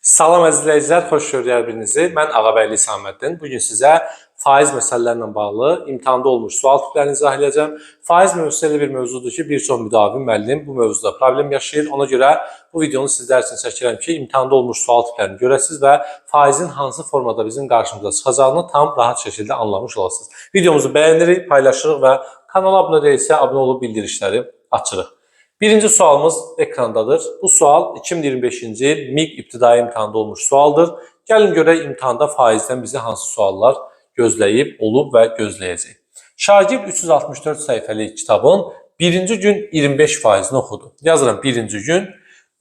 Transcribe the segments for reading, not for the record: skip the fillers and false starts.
Salam əziz izləyicilər, xoş gördük hər birinizi. Mən Ağabəyli Saməddin. Bugün sizə faiz məsələlərlə bağlı imtahanda olmuş sual tiplərini izah edəcəm. Faiz mövzusu elə bir mövzudur ki, bir çox müdavim müəllim bu mövzuda problem yaşayır. Ona görə bu videonu sizlər üçün çəkirəm ki, imtahanda olmuş sual tiplərini görəsiniz və faizin hansı formada bizim qarşımıza çıxacağını tam rahat şəkildə anlamış olasınız. Videomuzu bəyənirik, paylaşırıq və kanala abunə deyilsə abunə olub bildirişləri açırıq. Birinci sualımız ekrandadır. Bu sual 2025-ci il MİQ ibtidai imtahanda olmuş sualdır. Gəlin görək imtahanda faizdən bizi hansı suallar gözləyib, olub və gözləyəcək. Şagird 364 səhifəlik kitabın birinci gün 25 faizini oxudu. Yazıram birinci gün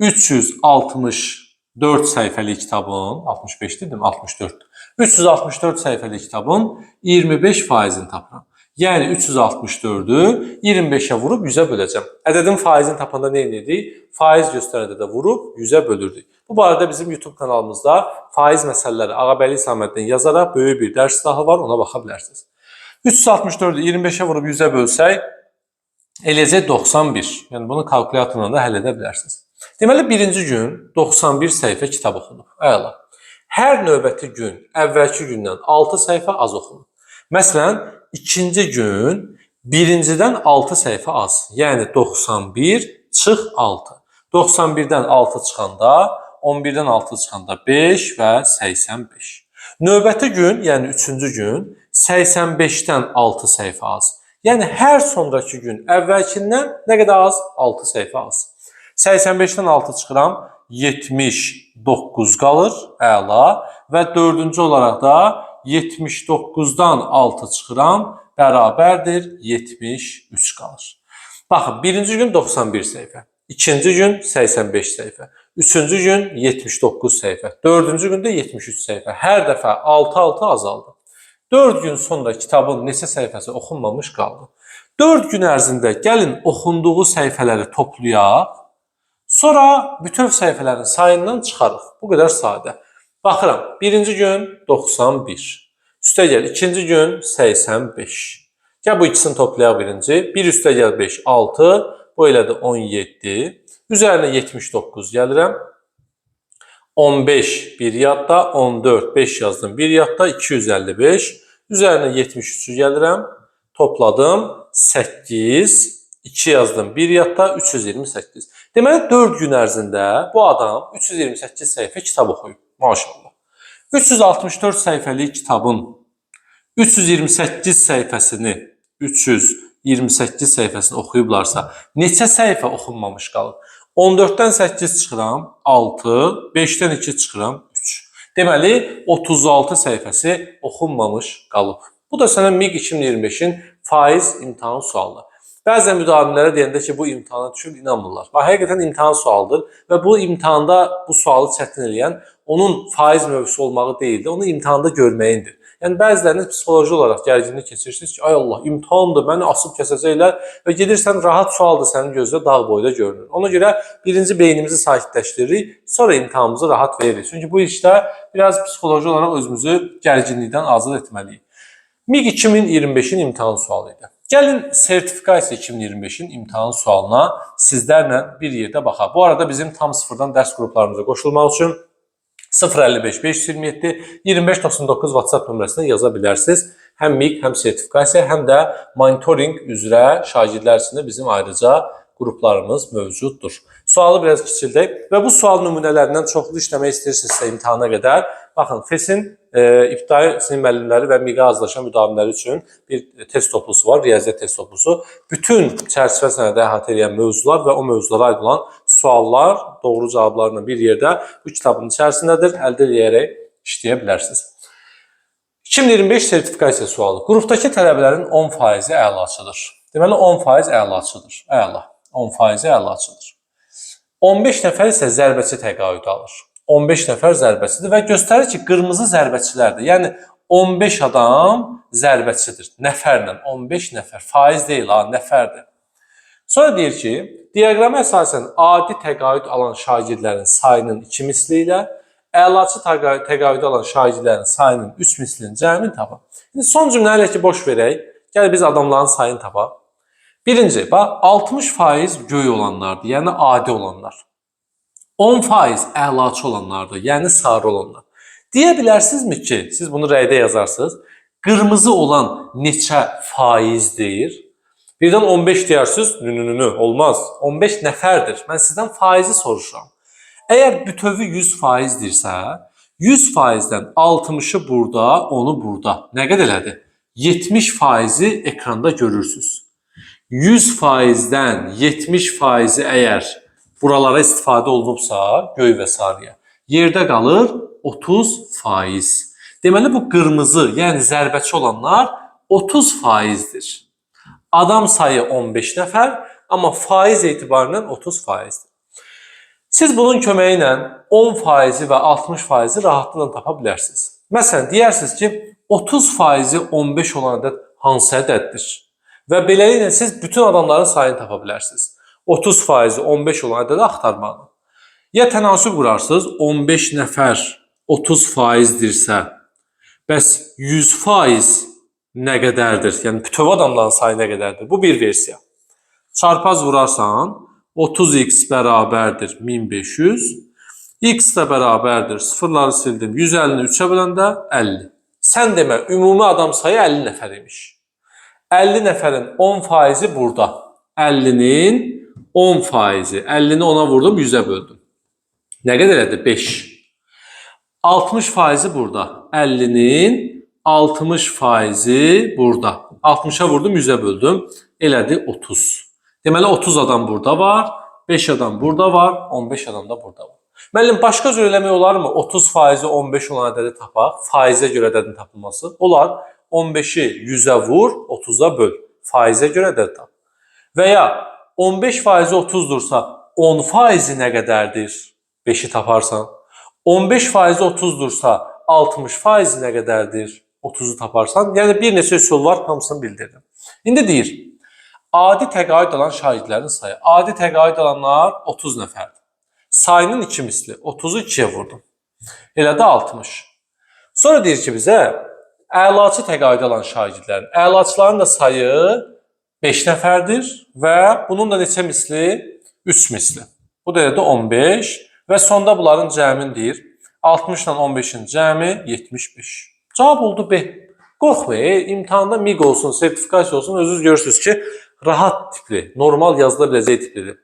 364 səhifəlik kitabın, 65 dedim, 64. 364 səhifəlik kitabın 25 faizini tapıram. Yəni 364'ü 25'e vurub 100'e böləcəm. Ədədin faizini tapanda nə edirik? Faiz göstərəndə də vurub 100'e bölürdük. Bu barədə bizim YouTube kanalımızda faiz məsələləri Ağabəyli Saməddin yazaraq böyük bir dərs silahı var, ona baxa bilərsiniz. 364'ü 25'e vurub 100'e bölsək, eləcək 91. Yəni bunu kalkulyatorla da həll edə bilərsiniz. Deməli, birinci gün 91 səhifə kitab oxunub. Əla. Hər növbəti gün əvvəlki gündən 6 səhifə az oxunub. Məsələn, ikinci gün birincidən 6 səhifə az. Yəni 91 çıx 6. 91-dən 6 çıxanda, 11-dən 6 çıxanda 5 və 85. Növbəti gün, yəni üçüncü gün 85-dən 6 səhifə az. Yəni hər sonraki gün əvvəlkindən nə qədər az? 6 səhifə az. 85-dən 6 çıxıram, 79 qalır, əla. Və dördüncü olaraq da 79'dan 6 çıxıram, bərabərdir 73 qalır. Baxın, birinci gün 91 səhifə, ikinci gün 85 səhifə, üçüncü gün 79 səhifə, dördüncü gündə 73 səhifə. Hər dəfə 6-6 azaldı. 4 gün sonra kitabın neçə səhifəsi oxunmamış qaldı. 4 gün ərzində gəlin oxunduğu səhifələri toplayaq, sonra bütöv səhifələrin sayından çıxarıq. Bu qədər sadə. Baxıram, birinci gün 91, üstə gəl, ikinci gün 85. Gəl bu ikisini toplayaq birinci. 1 üstə gəl 5, 6, bu elədir 17. Üzərinə 79 gəlirəm. 15, 1 yadda, 14, 5 yazdım, 1 yadda, 255. Üzərinə 73'ü gəlirəm, topladım, 8, 2 yazdım, 1 yadda, 328. Deməli, 4 gün ərzində bu adam 328 səhifə kitab oxuyub. Maşallah. 364 səhifəlik kitabın 328 səhifəsini oxuyublarsa, neçə səhifə oxunmamış qalır? 14'dən 8 çıxıram, 6, 5'dən 2 çıxıram, 3. Deməli, 36 səhifəsi oxunmamış qalıb. Bu da sənə MİQ 2025'in faiz imtahan sualı. Bəzən müdavimlərə deyəndə ki, bu imtahana düşüb inanmırlar. Həqiqətən imtahan sualıdır və bu imtahanda bu sualı çətin eləyən onun faiz mövzusu olmağı deyildi, onu imtahanda görməyindir. Yəni bəziləriniz psixoloji olaraq gərginlik keçirirsiniz ki, ay Allah, imtahandır, məni asıb kəsəcəklər və gedirsən rahat sualdır sənin gözdə dağ boyda görünür. Ona görə birinci beynimizi sakitləşdiririk, sonra imtahanımızı rahat veririk. Çünki bu işdə biraz psixoloji olaraq özümüzü gərginlikdən azad etməliyik. MİQ 2025'in imtahan sualı idi. Gəlin sertifikasiya 2025'in imtahan sualına sizlərlə bir yerdə baxaq. Bu arada bizim tam sıfırdan dərs qruplarımıza qoşulmaq üçün 055 527 2599 WhatsApp nömrəsindən yaza bilərsiniz. Həm MİQ, həm sertifikasiya, həm də monitoring üzrə şagirdlər üçün bizim ayrıca qruplarımız mövcuddur. Sualı biraz kiçildək və bu sual nümunələrindən çoxlu işləmək istəyirsinizsə imtahana qədər, baxın, FES-in ibtidai sinif müəllimləri və MİQ-ə hazırlaşan müdavimləri üçün bir test toplusu var, riyaziyyat test toplusu. Bütün çərçivə sənədə əhatə edən mövzular və o mövzulara aid olan suallar doğru cavablarla bir yerdə bu kitabın içərisindədir, əldə edərək işləyə bilərsiniz. 2025 sertifikasiya sualı. Qrupdakı tələbələrin 10% əlaçıdır. Deməli, 10% əlaçıdır. Əla. 10% əlaçıdır. 15 nəfər isə zərbəçi təqaüd alır. 15 nəfər zərbəçidir və göstərir ki, qırmızı zərbəçilərdir. Yəni 15 adam zərbəçidir. Nəfərlə 15 nəfər. Faiz deyil, nəfərdir. Sonra deyir ki, diaqrama əsasən adi təqaüd alan şagirdlərin sayının 2 misli ilə əlaçı təqaüd alan şagirdlərin sayının 3 mislinin cəmini tapaq. Son cümlə ilə ki, boş verək. Gəl biz adamların sayını tapaq. Birinci, bax, 60% göy olanlardır, yəni adi olanlar. 10% əlaçı olanlardır, yəni sarı olanlar. Deyə bilərsinizmi ki, siz bunu rəydə yazarsınız, qırmızı olan neçə faizdir? Birdən 15 deyirsiniz, olmaz. 15 nəfərdir. Mən sizdən faizi soruşuram. Əgər bütövi 100%dirsə, 100%dən 60'ı burada, onu burada. Nə qədər elədi? 70%-i ekranda görürsünüz. 100%-dən 70%-i əgər buralara istifadə olunubsa, göy və sarıya, yerdə qalır 30%. Deməli, bu qırmızı, yəni zərbəçi olanlar 30%dir. Adam sayı 15 nəfər, amma faiz etibarından 30%dir. Siz bunun köməyi ilə 10%-i və 60%-i rahatlıqla tapa bilərsiniz. Məsələn, deyirsiniz ki, 30%-i 15 olan ədəd hansı ədəddir? Və beləliklə siz bütün adamların sayını tapa bilərsiniz. 30%-i 15 olan ədədi axtarmalı. Ya tənasüb qurarsınız, 15 nəfər 30%dirsə, bəs 100% nə qədərdir? Yəni bütöv adamların sayı nə qədərdir? Bu bir versiya. Çarpaz vurarsan, 30x bərabərdir 1500, x də bərabərdir, sıfırları sildim, 150-ni 3-ə böləndə 50. Sən demə, ümumi adam sayı 50 nəfər imiş. 50 nəfərin 10%-i burada. 50'nin 10%-i. 50'ni 10'a vurdum, 100'ə böldüm. Nə qədər edir? 5. 60%-i burada. 50'nin 60%-i burada. 60'a vurdum, 100'ə böldüm. Elədi 30. Deməli 30 adam burada var, 5 adam burada var, 15 adam da burada var. Müəllim, başqa cür eləmək olarmı? 30%-i 15 olan ədədi tapaq, faizə görə ədədin tapılması. Olar. 15'i 100'ə vur, 30'a böl. Faizə görə ədəd tap. Və ya 15%-i 30'dursa 10%-i nə qədərdir? 5'i taparsan. 15%-i 30'dursa 60%-i nə qədərdir? 30'u taparsan. Yəni bir neçə üsul var, hamısını bildirdim. İndi deyir, adi təqaüd alan şahidlərin sayı. Adi təqaüd alanlar 30 nəfərdir. Sayının 2 misli. 30'u 2'yə vurdum. Elədi 60. Sonra deyir ki bizə, əlaçı təqaüd alan şagirdlərin, əlaçıların da sayı 5 nəfərdir və bunun da neçə misli? 3 misli. Bu da 15 və sonda bunların cəmin deyir. 60 ilə 15'in cəmi 75. Cavab oldu B. Qorxmayın, imtahanda MİQ olsun, sertifikasiya olsun, özünüz görürsünüz ki, rahat tipli, normal yazıla biləcək tiplidir.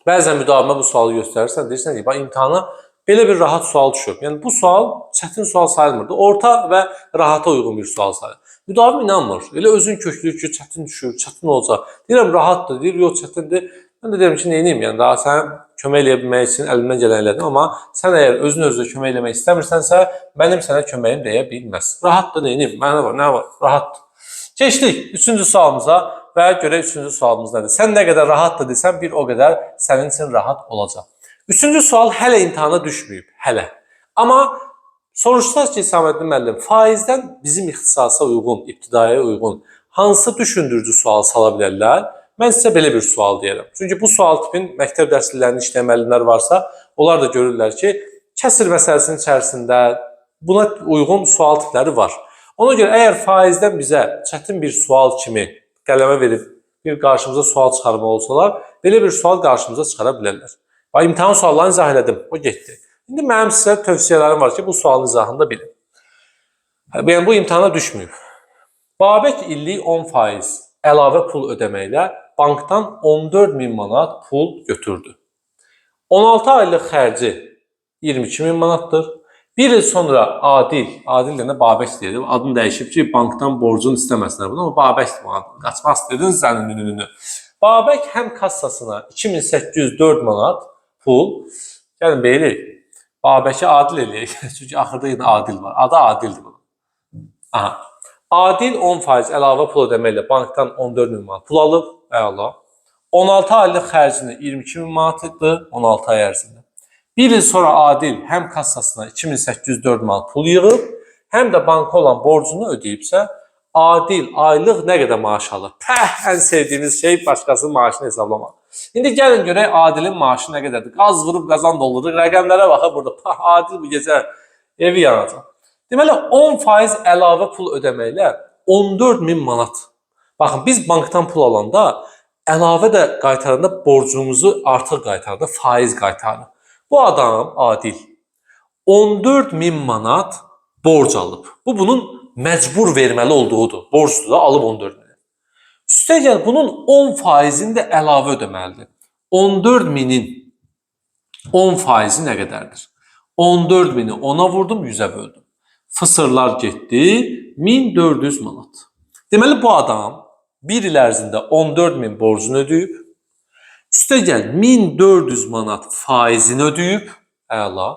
Bəzən müdavimə bu sualı göstərirsən, deyirsən ki, imtahana belə bir rahat sual düşüb. Yəni bu sual çətin sual sayılmırdı. Orta və rahata uyğun bir sual sayılır. Müdavim inanmır. Elə özün köklüyür ki, çətin düşür, çətin olacaq. Deyirəm rahatdır, deyir, yox çətindir. Mən də deyirəm ki, neyiniyim? Yəni daha sən kömək eləyə bilmək üçün əlimdən gələn elədim, amma sən əgər özünə kömək eləmək istəmirsənsə, mənim sənə köməyim deyə bilməz. Rahatdır, neyiniyim? Mənə var, nə var? Rahatdır. Keçdik 3-cü sualımıza və görək 3-cü sualımız nədir? Sən nə qədər rahatdır desən, bir o qədər sənin üçün rahat olacaq. 3-cü sual hələ imtahana düşməyib, hələ. Amma soruşsaz ki, Səməddin müəllim, faizdən bizim ixtisasa uyğun, ibtidaya uyğun hansı düşündürücü sual sala bilərlər? Mən sizə belə bir sual deyərəm. Çünki bu sual tipin məktəb dərsliklərini işləyən müəllimlər varsa, onlar da görürlər ki, kəsr məsələsinin içərisində buna uyğun sual tipləri var. Ona görə əgər faizdən bizə çətin bir sual kimi qələmə verib bir qarşımıza sual çıxarmaq olsalar, belə bir sual qarşımıza çıxara bilərlər. İmtahan suallarını izah elədim, o getdi. İndi mənim sizə tövsiyələrim var ki, bu sualın izahını da bilin. Yəni bu imtahana düşməyib. Babək illik 10% əlavə pul ödəməklə bankdan 14.000 manat pul götürdü. 16 aylıq xərci 22.000 manatdır. Bir il sonra Adil də Babək deyir, adını dəyişib ki, bankdan borcunu istəməsinlər bunu, amma Babək qaçmaq istədiniz zənnini. Babək həm kassasına 2804 manat pul, gəlin beyli, Babəki Adil eləyək, çünki axırda yenə Adil var, adı Adildir bunun. Aha. Adil 10% əlavə pul ödəməklə bankdan 14.000 manat pul alıb, əla. 16 aylıq xərcini 22.000 manat etdi, 16 ay ərzində. Bir il sonra Adil həm kassasına 2804 manat pul yığıb, həm də banka olan borcunu ödəyibsə, Adil aylıq nə qədər maaş alır? Ən sevdiyimiz şey başqasının maaşını hesablamaq. İndi gəlin görək Adilin maaşı nə qədərdir? Qaz vurub qazan doldurur, rəqəmlərə baxaq burada. Adil bu gecə evi yanacaq. Deməli 10% əlavə pul ödəməklə 14.000 manat. Baxın biz bankdan pul alanda əlavə də qaytaranda borcumuzu artıq qaytaranda faiz qaytarır. Bu adam Adil 14.000 manat borc alıb. Bu bunun məcbur verməli olduğudur. Borcdur da alıb 14.000. Üstəgəl bunun 10%-ni də əlavə ödəməlidir. 14.000-in 10%-i nə qədərdir? 14.000-i 10-a vurdum, 100-ə böldüm. Fısırlar getdi, 1400 manat. Deməli bu adam bir il ərzində 14.000 borcunu ödəyib, üstəgəl 1400 manat faizini ödəyib, əla.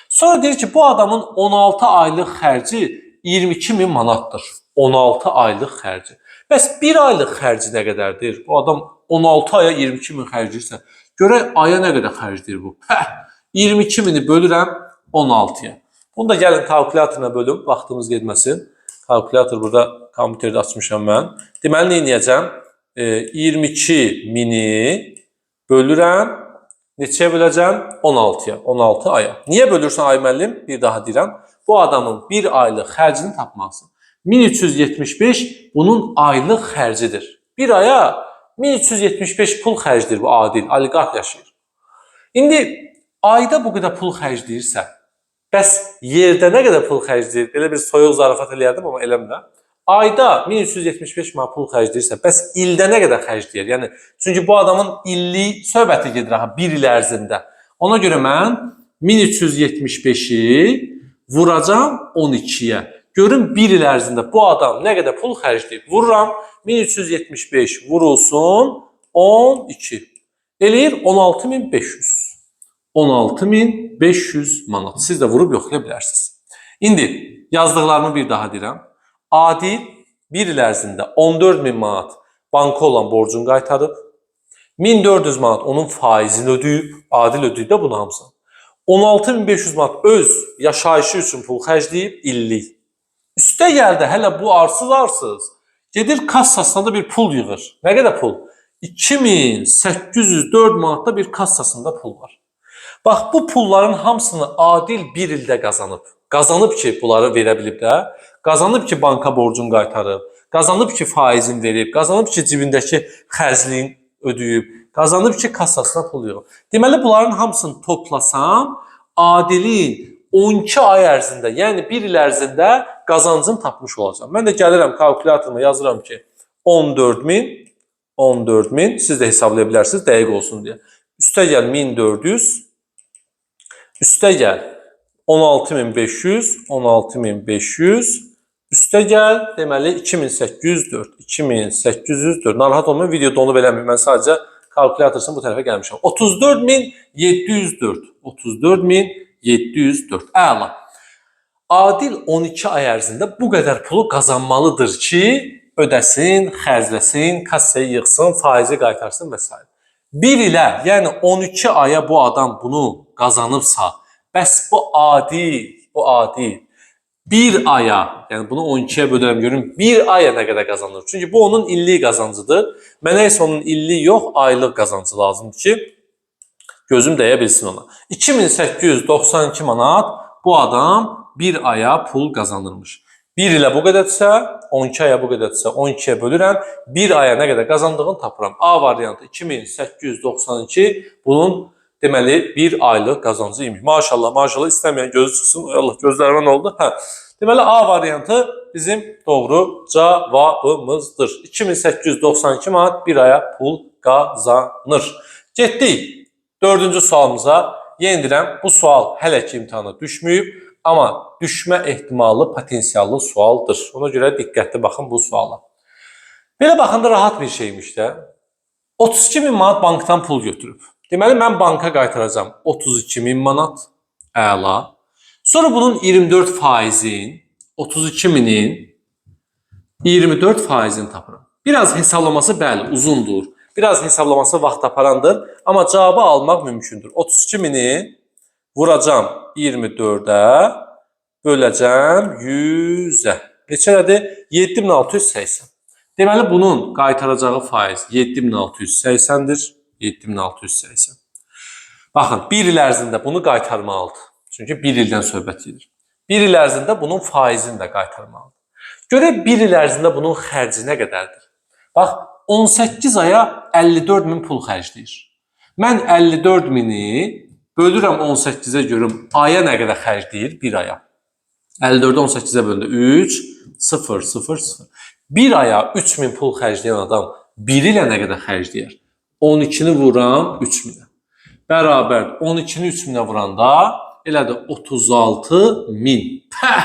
Sonra deyir ki, bu adamın 16 aylıq xərci 22.000 manatdır. 16 aylıq xərci. Bəs bir aylıq xərci nə qədərdir? Bu adam 16 aya 22.000 xərcləyirsə, görək aya nə qədər xərcləyir bu? 22.000-i bölürəm 16-ya. Bunu da gəlin kalkulyatoruna bölüm, vaxtımız getməsin. Kalkulyator burada kompüterdə açmışam mən. Deməli, nə edəcəm? 22.000-i bölürəm, neçəyə böləcəm? 16-ya, 16 aya. Niyə bölürsən ay müəllim? Bir daha deyirəm. Bu adamın bir aylıq xərcini tapmalısın. 1375 bunun aylıq xərcidir. Bir aya 1375 pul xərcdir bu Adil, oliqarx yaşayır. İndi ayda bu qədər pul xərcləyirsə, bəs yerdə nə qədər pul xərcləyir? Elə bir soyuq zarafat eləyərdim, amma eləmirəm. Ayda 1375 manat pul xərcləyirsə, bəs ildə nə qədər xərcləyir? Yəni, çünki bu adamın illik söhbəti gedir bir il ərzində. Ona görə mən 1375-i vuracam 12-yə. Görün bir il ərzində bu adam nə qədər pul xərcləyib. Vururam 1375 vurulsun 12. Eləyir 16.500. 16.500 manat. Siz də vurub yoxlaya bilərsiniz. İndi yazdıqlarımı bir daha deyirəm. Adil bir il ərzində 14.000 manat banka olan borcunu qaytarıb, 1400 manat onun faizini ödəyib, Adil ödəyib də bunu hamısını. 16.500 manat öz yaşayışı üçün pul xərcləyib illik. Üstə gəldi hələ bu arsız gedir kassasına da bir pul yığır. Nə qədər pul? 2804 manatda bir kassasında pul var. Bax, bu pulların hamısını Adil bir ildə qazanıb. Qazanıb ki, bunları verə bilib də. Qazanıb ki, banka borcunu qaytarıb. Qazanıb ki, faizini verib. Qazanıb ki, cibindəki xərcliyin ödəyib. Qazanıb ki, kassasına pul yığıb. Deməli, bunların hamısını toplasam, Adilin 12 ay ərzində, yəni bir il ərzində qazancını tapmış olacaq. Mən də gəlirəm kalkulyatoruma yazıram ki, 14.000, siz də hesablaya bilərsiniz, dəqiq olsun deyə. Üstəgəl 1400, üstəgəl 16.500, üstəgəl deməli 2804. Narahat olmayın, video donub eləməyim. Mən sadəcə kalkulyatorsun bu tərəfə gəlmişəm. 34.704. Əla. Adil 12 ay ərzində bu qədər pulu qazanmalıdır ki, ödəsin, xərcləsin, kassaya yığsın, faizi qaytarsın və s. Bir ilə, yəni 12 aya bu adam bunu qazanıbsa, bəs bu Adil bir aya, yəni bunu 12-yə bölürəm görün, bir aya nə qədər qazanır? Çünki bu onun illik qazancıdır. Mənə isə onun illik yox, aylıq qazancı lazımdır ki, gözüm dəyə bilsin ona. 2892 manat bu adam bir aya pul qazanırmış. Bir ilə bu qədərsə, 12 aya bu qədərsə, 12-yə bölürəm, bir aya nə qədər qazandığını tapıram. A variantı 2892 bunun deməli bir aylıq qazancı imiş. Maşallah, maşallah istəməyən gözü çıxsın. Allah, gözlərimə nə oldu? Deməli A variantı bizim doğru cavabımızdır. 2892 manat bir aya pul qazanır. Getdik 4-cü sualımıza. Yenə deyirəm, bu sual hələ ki imtahana düşməyib. Amma düşmə ehtimalı potensiallı sualdır. Ona görə diqqətli baxın bu suala. Belə baxanda rahat bir şeymiş də. 32.000 manat bankdan pul götürüb. Deməli, mən banka qaytaracam 32.000 manat. Əla. Sonra bunun 24 faizin, 32.000-in 24 faizini tapıram. Biraz hesablaması bəli, uzundur. Biraz hesablaması vaxt aparandır. Amma cavabı almaq mümkündür. 32.000-i vuracam 24-ə, böləcəm 100-ə. Neçədir? 7680. Deməli, bunun qaytaracağı faiz 7680-dir. 7680. Baxın, bir il ərzində bunu qaytarmalıdır. Çünki bir ildən söhbət edir. Bir il ərzində bunun faizini də qaytarmalıdır. Görək, bir il ərzində bunun xərci nə qədərdir? Bax, 18 aya 54.000 pul xərcləyir. Mən 54.000-i Bölürəm 18-ə görüm aya nə qədər xərcləyir? 1 aya. 54-ü 18-ə böldü. 3, 0, 0, 0. 1 aya 3000 pul xərcləyən adam 1 ilə nə qədər xərcləyər? 12-ni vuram 3000-ə. Bərabər 12-ni 3000-ə vuranda elədir 36.000. Pəh!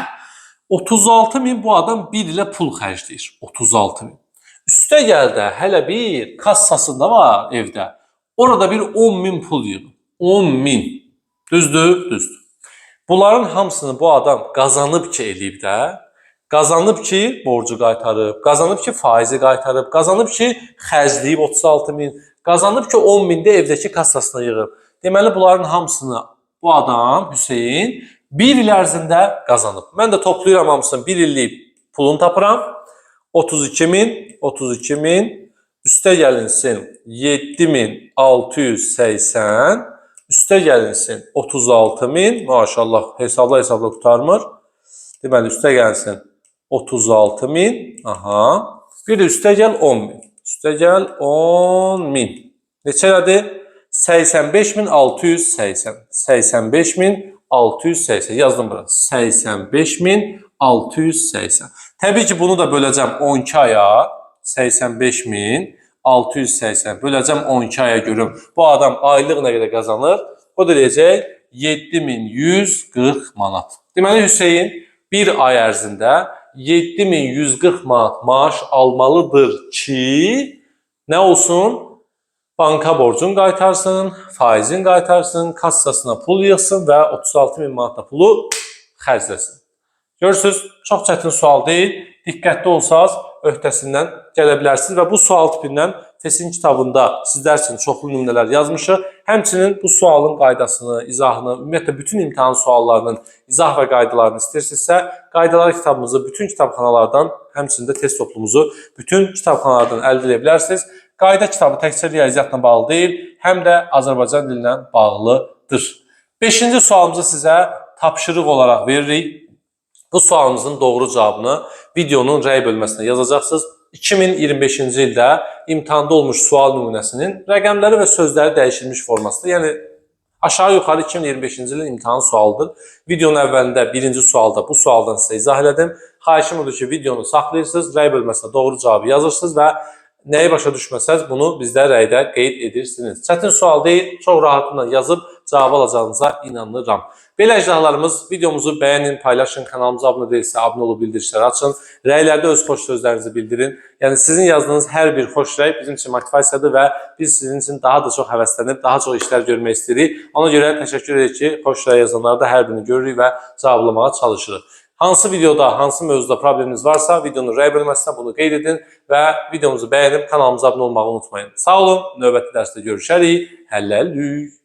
36.000 bu adam 1 ilə pul xərcləyir. 36.000. Üstə gəldə hələ bir kassasında var evdə. Orada bir 10.000 pul yığıb. 10.000. Düzdür? Düzdür. Bunların hamısını bu adam qazanıb ki eləyib də. Qazanıb ki borcu qaytarıb, qazanıb ki faizi qaytarıb, qazanıb ki xərcləyib 36.000, qazanıb ki 10.000 də evdəki kassasına yığıb. Deməli bunların hamısını bu adam Hüseyin 1 il ərzində qazanıb. Mən də toplayıram hamısını 1 illik pulunu tapıram. 32.000, 32.000, üstə gəlinsin 7.680, üstə gəlinsin 36.000, maşallah hesabla qutarmır. Deməli üstə gəlsin 36.000, aha. Bir də üstə gəl 10.000. Üstə gəl 10.000. Neçədir? 85.680. 85.680. Yazdım bura. 85.680. Təbii ki bunu da böləcəm 12 aya. 85.680 böləcəm 12 aya görüm. Bu adam aylıq nə qədər qazanır? O da deyəcək 7.140 manat. Deməli Hüseyin bir ay ərzində 7.140 manat maaş almalıdır ki, nə olsun? Banka borcun qaytarsın, faizin qaytarsın, kassasına pul yığsın və 36.000 manat da pulu xərcləsin. Görürsünüz, çox çətin sual deyil. Diqqətli olsaq, öhdəsindən gələ bilərsiniz və bu sual tipindən TESİN kitabında sizlər üçün çoxlu nümunələr yazmışıq. Həmçinin bu sualın qaydasını, izahını, ümumiyyətlə bütün imtahan suallarının izah və qaydalarını istəyirsinizsə, qaydalar kitabımızı bütün kitabxanalardan, həmçinin də test toplumuzu bütün kitabxanalardan əldə edə bilərsiniz. Qayda kitabı təkcə riyaziyyatla bağlı deyil, həm də Azərbaycan dilinə bağlıdır. 5-ci sualımızı sizə tapşırıq olaraq veririk. Bu sualımızın doğru cavabını videonun rəy bölməsində yazacaqsınız. 2025-ci ildə imtahanda olmuş sual nümunəsinin rəqəmləri və sözləri dəyişilmiş formasında, yəni aşağı yuxarı 2025-ci ilin imtahan sualıdır. Videonun əvvəlində birinci sualda bu sualdan sizə izah elədim. Xahişim odur ki, videonu saxlayırsınız, rəy bölməsində doğru cavabı yazırsınız və nəyi başa düşməsəz bunu bizdə rəydə qeyd edirsiniz. Çətin sual deyil, çox rahatlıqla yazıb cavab alacağınıza inanıram. Belə icralarımız videomuzu bəyənin, paylaşın, kanalımıza abunə deyilsə abunə olub bildirişləri açın. Rəylərdə öz xoş sözlərinizi bildirin. Yəni sizin yazdığınız hər bir xoş rəy bizim üçün motivasiyadır və biz sizin üçün daha da çox həvəslənib, daha çox işlər görmək istəyirik. Ona görə təşəkkür edirik ki, xoş rəy yazanları da hər birini görürük və cavablamağa çalışırıq. Hansı videoda, hansı mövzuda probleminiz varsa videonun rəy bölməsində bunu qeyd edin və videomuzu bəyənib kanalımıza abunə olmağı unutmayın. Sağ olun, növbəti dərsdə görüşərik. Hələlik.